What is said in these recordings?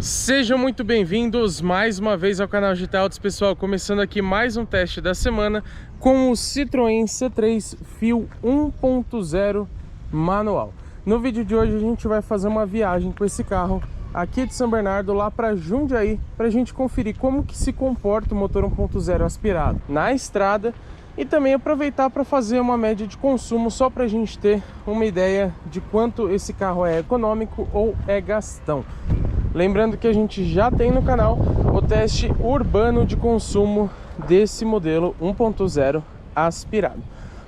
Sejam muito bem-vindos mais uma vez ao canal GT Autos, pessoal. Começando aqui mais um teste da semana com o Citroën C3 Fio 1.0 manual. No vídeo de hoje a gente vai fazer uma viagem com esse carro aqui de São Bernardo lá para Jundiaí, para a gente conferir como que se comporta o motor 1.0 aspirado na estrada e também aproveitar para fazer uma média de consumo, só para a gente ter uma ideia de quanto esse carro é econômico ou é gastão. Lembrando que a gente já tem no canal o teste urbano de consumo desse modelo 1.0 aspirado.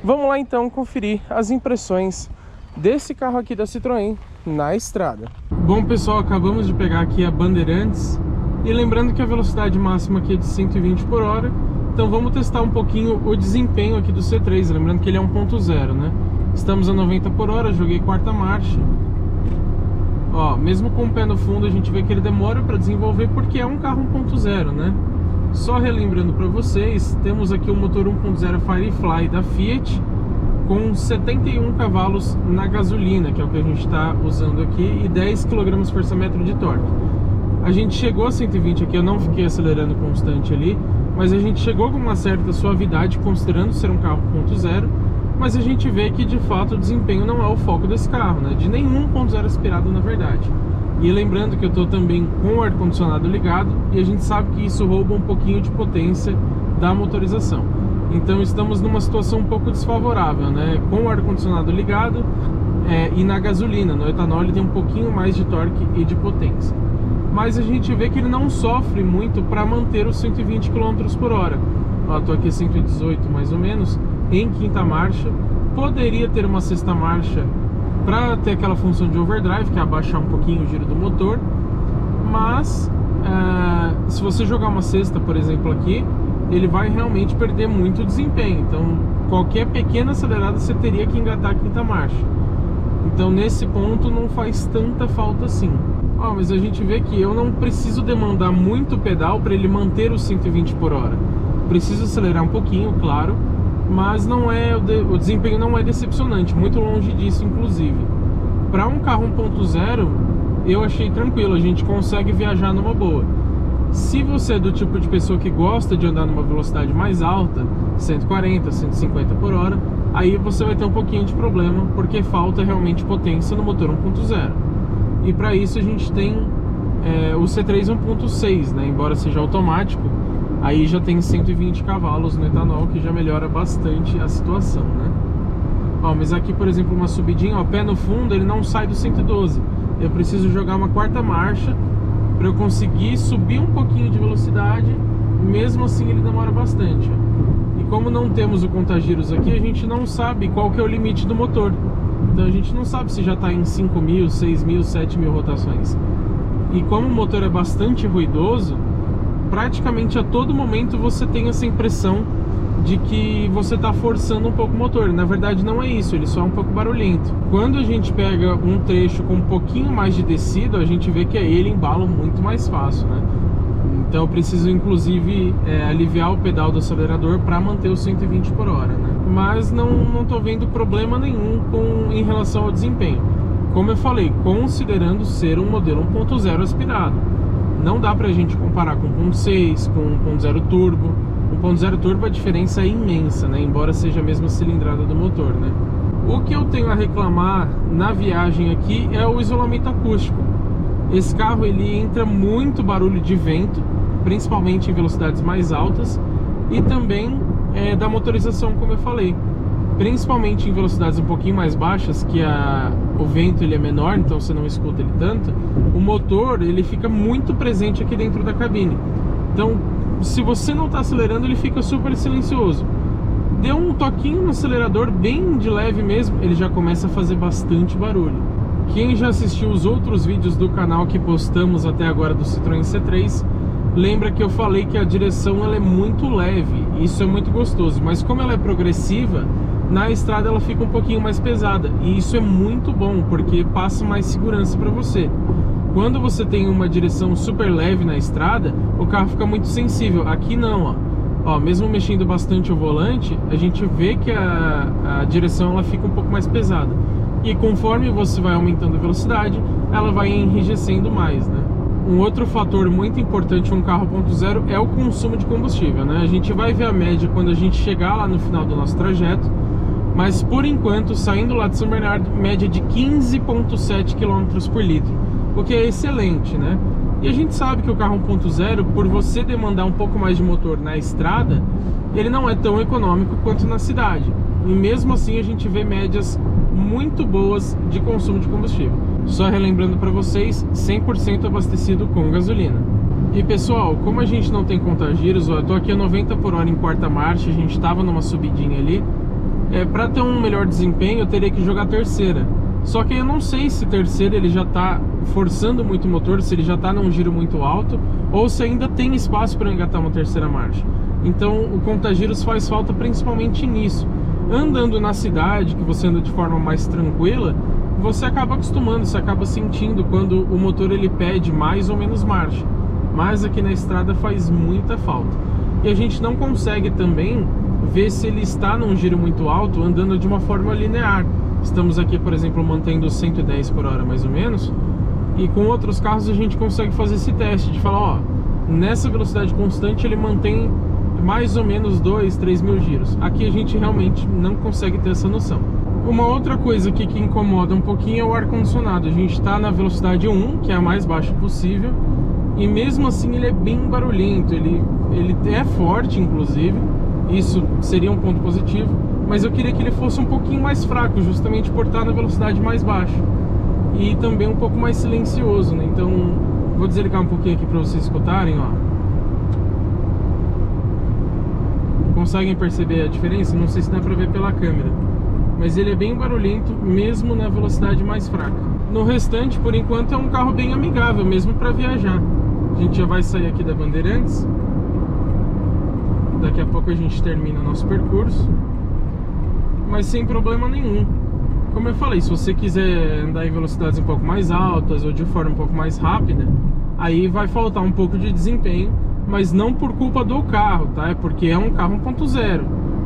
Vamos lá então conferir as impressões desse carro aqui da Citroën na estrada. Bom, pessoal, acabamos de pegar aqui a Bandeirantes e lembrando que a velocidade máxima aqui é de 120 por hora. Então vamos testar um pouquinho o desempenho aqui do C3, lembrando que ele é 1.0, né? Estamos a 90 por hora, joguei quarta marcha. Ó, mesmo com o pé no fundo a gente vê que ele demora para desenvolver porque é um carro 1.0, né? Só relembrando para vocês, temos aqui o motor 1.0 Firefly da Fiat com 71 cavalos na gasolina, que é o que a gente está usando aqui, e 10 kgfm de torque. A gente chegou a 120 aqui, eu não fiquei acelerando constante ali, mas a gente chegou com uma certa suavidade considerando ser um carro 1.0. Mas a gente vê que de fato o desempenho não é o foco desse carro, né? De nenhum 1.0 aspirado na verdade. E lembrando que eu estou também com o ar-condicionado ligado e a gente sabe que isso rouba um pouquinho de potência da motorização. Então estamos numa situação um pouco desfavorável, né? Com o ar-condicionado ligado e na gasolina, no etanol ele tem um pouquinho mais de torque e de potência. Mas a gente vê que ele não sofre muito para manter os 120 km por hora. Ó, tô aqui 118 mais ou menos, em quinta marcha. Poderia ter uma sexta marcha para ter aquela função de overdrive, que é abaixar um pouquinho o giro do motor. Mas se você jogar uma sexta, por exemplo, aqui, ele vai realmente perder muito desempenho. Então qualquer pequena acelerada você teria que engatar a quinta marcha. Então nesse ponto não faz tanta falta assim. Ó, mas a gente vê que eu não preciso demandar muito pedal para ele manter os 120 por hora. Preciso acelerar um pouquinho, claro, mas não é o desempenho não é decepcionante, muito longe disso inclusive. Para um carro 1.0 eu achei tranquilo, a gente consegue viajar numa boa. Se você é do tipo de pessoa que gosta de andar numa velocidade mais alta, 140, 150 por hora, aí você vai ter um pouquinho de problema, porque falta realmente potência no motor 1.0. E para isso a gente tem o C3 1.6, né? Embora seja automático, aí já tem 120 cavalos no etanol, que já melhora bastante a situação, né? Ó, mas aqui, por exemplo, uma subidinha, ó, pé no fundo, ele não sai do 112. Eu preciso jogar uma quarta marcha para eu conseguir subir um pouquinho de velocidade. Mesmo assim ele demora bastante, ó. E como não temos o contagiros aqui, a gente não sabe qual que é o limite do motor. Então a gente não sabe se já está em 5.000, 6.000, 7.000 rotações. E como o motor é bastante ruidoso, praticamente a todo momento você tem essa impressão de que você está forçando um pouco o motor. Na verdade não é isso, ele só é um pouco barulhento. Quando a gente pega um trecho com um pouquinho mais de descida, a gente vê que ele embala muito mais fácil, né? Então eu preciso inclusive aliviar o pedal do acelerador para manter os 120 por hora, né? Mas não estou vendo problema nenhum em relação ao desempenho. Como eu falei, considerando ser um modelo 1.0 aspirado. Não dá pra gente comparar com 1.6, com 1.0 turbo. 1.0 turbo a diferença é imensa, né? Embora seja a mesma cilindrada do motor, né? O que eu tenho a reclamar na viagem aqui é o isolamento acústico. Esse carro ele entra muito barulho de vento, principalmente em velocidades mais altas, e também da motorização, como eu falei. Principalmente em velocidades um pouquinho mais baixas, que o vento ele é menor, então você não escuta ele tanto. O motor ele fica muito presente aqui dentro da cabine. Então, se você não está acelerando, ele fica super silencioso. Deu um toquinho no acelerador, bem de leve mesmo, ele já começa a fazer bastante barulho. Quem já assistiu os outros vídeos do canal que postamos até agora do Citroën C3, lembra que eu falei que a direção ela é muito leve, isso é muito gostoso, mas como ela é progressiva, na estrada ela fica um pouquinho mais pesada, e isso é muito bom, porque passa mais segurança para você. Quando você tem uma direção super leve na estrada, o carro fica muito sensível. Aqui não, ó, mesmo mexendo bastante o volante, a gente vê que a direção ela fica um pouco mais pesada. E conforme você vai aumentando a velocidade, ela vai enrijecendo mais, né? um outro fator muito importante em um carro 1.0 é o consumo de combustível, né? A gente vai ver a média quando a gente chegar lá no final do nosso trajeto, mas por enquanto, saindo lá de São Bernardo, média de 15,7 km por litro, o que é excelente, né? E a gente sabe que o carro 1.0, por você demandar um pouco mais de motor na estrada, ele não é tão econômico quanto na cidade. E mesmo assim a gente vê médias muito boas de consumo de combustível. Só relembrando para vocês, 100% abastecido com gasolina. E pessoal, como a gente não tem conta-giros, eu tô aqui a 90 por hora em quarta marcha, a gente estava numa subidinha ali. Para ter um melhor desempenho eu teria que jogar terceira. Só que eu não sei se terceira ele já está forçando muito o motor, se ele já está num giro muito alto, ou se ainda tem espaço para engatar uma terceira marcha. Então o conta-giros faz falta principalmente nisso. Andando na cidade, que você anda de forma mais tranquila, você acaba acostumando, você acaba sentindo quando o motor ele pede mais ou menos marcha. Mas aqui na estrada faz muita falta. E a gente não consegue também ver se ele está num giro muito alto andando de uma forma linear. Estamos aqui, por exemplo, mantendo 110 por hora mais ou menos, e com outros carros a gente consegue fazer esse teste de falar, ó, nessa velocidade constante ele mantém mais ou menos 2, 3 mil giros. Aqui a gente realmente não consegue ter essa noção. Uma outra coisa aqui que incomoda um pouquinho é o ar-condicionado. A gente está na velocidade 1, que é a mais baixa possível, e mesmo assim ele é bem barulhento, ele é forte inclusive, isso seria um ponto positivo, mas eu queria que ele fosse um pouquinho mais fraco, justamente por estar na velocidade mais baixa. E também um pouco mais silencioso, né? Então, vou desligar um pouquinho aqui para vocês escutarem, ó. Conseguem perceber a diferença? Não sei se dá para ver pela câmera, mas ele é bem barulhento, mesmo na velocidade mais fraca. No restante, por enquanto, é um carro bem amigável, mesmo para viajar. A gente já vai sair aqui da Bandeirantes. Daqui a pouco a gente termina nosso percurso, mas sem problema nenhum. Como eu falei, se você quiser andar em velocidades um pouco mais altas ou de forma um pouco mais rápida, aí vai faltar um pouco de desempenho, mas não por culpa do carro, tá? É porque é um carro 1.0,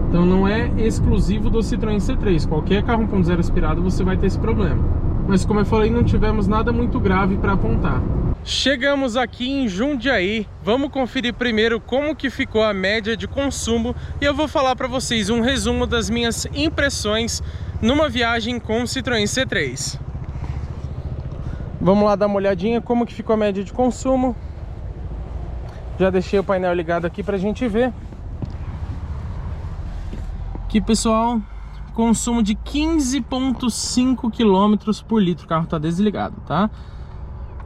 então não é exclusivo do Citroën C3. Qualquer carro 1.0 aspirado você vai ter esse problema, mas como eu falei, não tivemos nada muito grave para apontar. Chegamos aqui em Jundiaí, vamos conferir primeiro como que ficou a média de consumo e eu vou falar para vocês um resumo das minhas impressões numa viagem com o Citroën C3. Vamos lá dar uma olhadinha como que ficou a média de consumo. Já deixei o painel ligado aqui pra gente ver. Aqui, pessoal, consumo de 15,5 km por litro. O carro tá desligado, tá?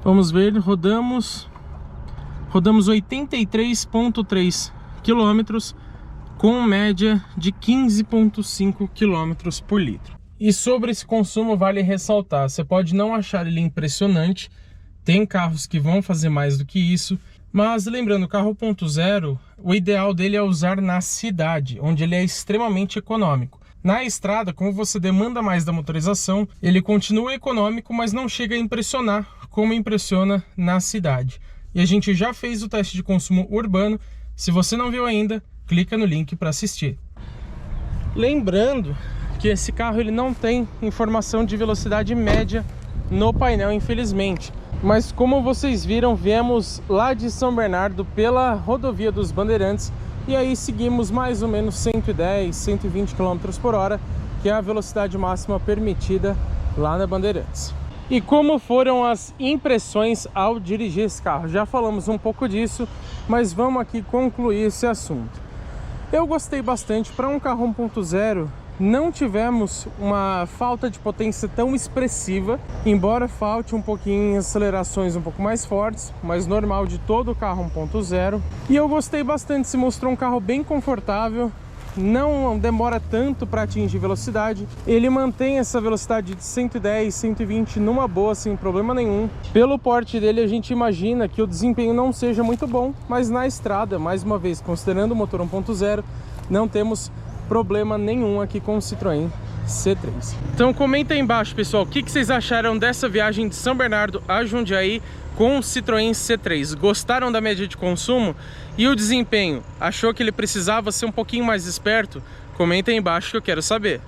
Vamos ver, rodamos 83,3 km com média de 15,5 km por litro. E sobre esse consumo vale ressaltar, você pode não achar ele impressionante, tem carros que vão fazer mais do que isso, mas lembrando, o carro 1.0, o ideal dele é usar na cidade, onde ele é extremamente econômico. Na estrada, como você demanda mais da motorização, ele continua econômico, mas não chega a impressionar como impressiona na cidade. E a gente já fez o teste de consumo urbano. Se você não viu ainda, clica no link para assistir. Lembrando que esse carro ele não tem informação de velocidade média no painel, infelizmente. Mas como vocês viram, viemos lá de São Bernardo pela rodovia dos Bandeirantes e aí seguimos mais ou menos 110, 120 km por hora, que é a velocidade máxima permitida lá na Bandeirantes. E como foram as impressões ao dirigir esse carro? Já falamos um pouco disso, mas vamos aqui concluir esse assunto. Eu gostei bastante. Para um carro 1.0, não tivemos uma falta de potência tão expressiva, embora falte um pouquinho em acelerações um pouco mais fortes, mas normal de todo carro 1.0. E eu gostei bastante, se mostrou um carro bem confortável, não demora tanto para atingir velocidade, ele mantém essa velocidade de 110, 120 numa boa, sem problema nenhum. Pelo porte dele a gente imagina que o desempenho não seja muito bom, mas na estrada, mais uma vez, considerando o motor 1.0, não temos problema nenhum aqui com o Citroën C3. Então comenta aí embaixo, pessoal, o que vocês acharam dessa viagem de São Bernardo a Jundiaí com o Citroën C3. Gostaram da média de consumo? E o desempenho? Achou que ele precisava ser um pouquinho mais esperto? Comenta aí embaixo que eu quero saber.